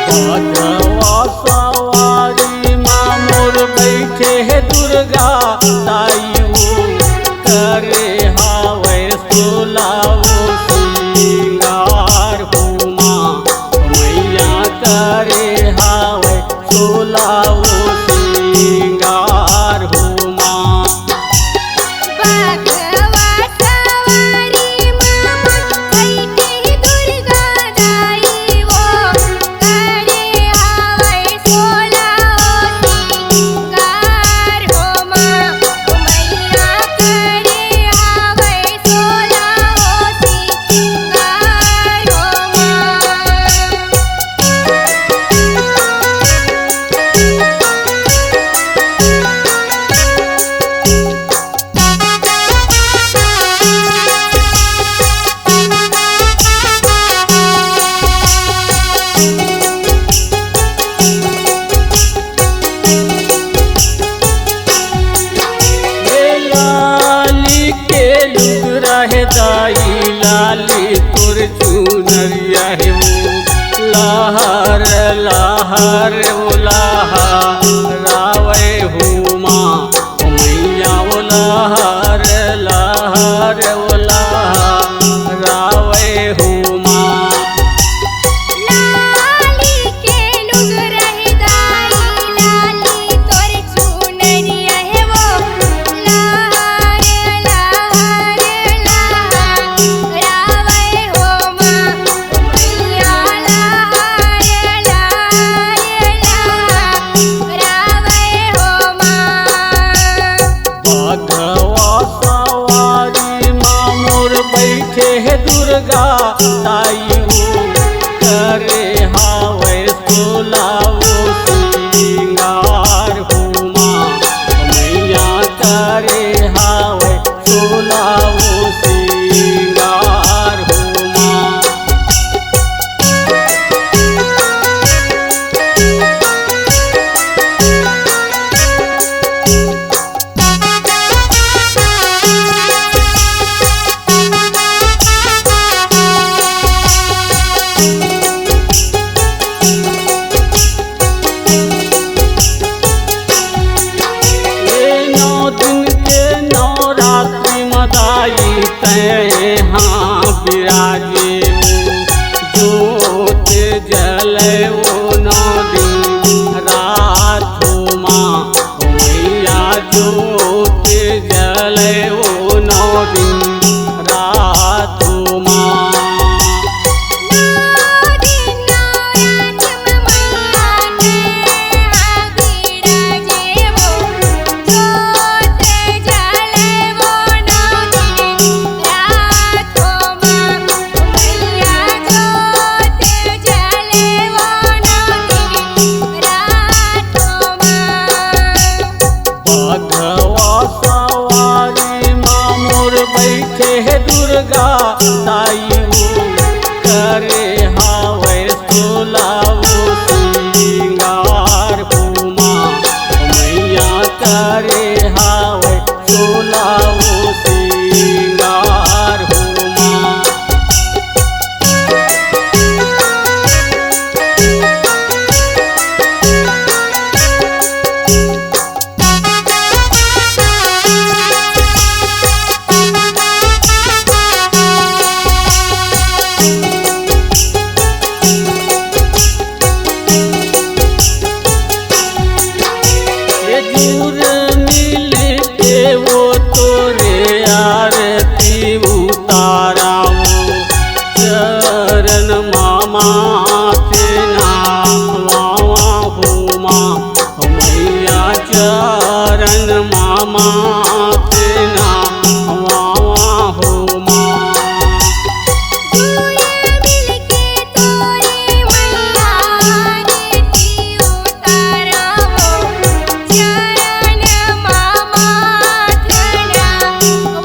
बाघवा सवारी माँ मोर बैठे है दुर्गा ताई वो करे हावे सोलावो सिंगार हो माँ मैया करे हावे सोलावो सिंगार हो माँ। बाघवा सवारी माँ मोर बैठे दुर्गा ताई वो करे हावे सोलावो सिंगार हो माँ मैया करे हावे सोलावो सिंगार हो लाली के लुग रहे दाई लाली तुर चुनरिया है वो लहर लहर वो लहरावे हो माँ मैया वो लहर लहर वो लहरावे हो माँ। लाली के लुग रहे दाई लाली तोर चुनरिया है वो लहर लहर लहरावे हो माँ मैया लहर लहर लहरावे हो माँ। बाघवा सवारी माँ मोर बैठे है दुर्गा ताई वो करे हावे सोलावो सिंगार हो माँ मैया करे हावे सोलावो सिंगार हो माँ। दिन के नवरात्रि मदाई तय हाँ विराजे जोत जले वो 9 दिन रात हो माँ मैया जोत जले वो 9 दिन रात हो माँ। बाघवा सवारी माँ मोर बैठे है दुर्गा ताई वो करे हावे सोलावो सिंगार हो माँ मैया करे हावे सोलावो सिंगार हो माँ।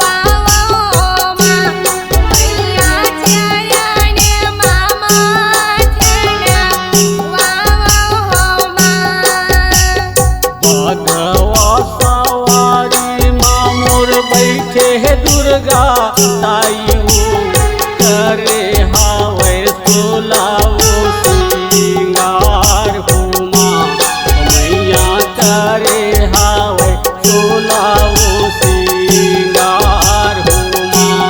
वावा बैठे दुर्गा ताई हो करे हावे सोलावो सिंगार हो माँ मैया करे हावे सोलावो सिंगार हो माँ।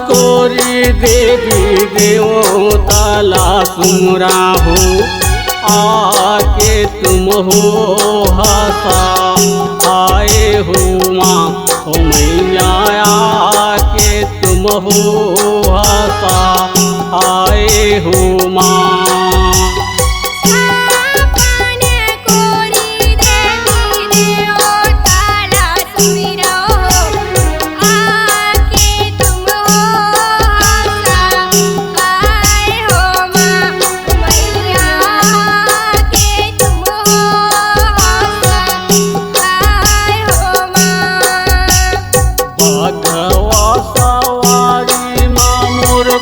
कोरी देवी देवताला सुमरा हो आके तुम हो हसा आए हो माँ हो मैया आके तुम हो हसा आए हो माँ।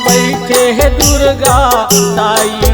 बैठे दुर्गा ताई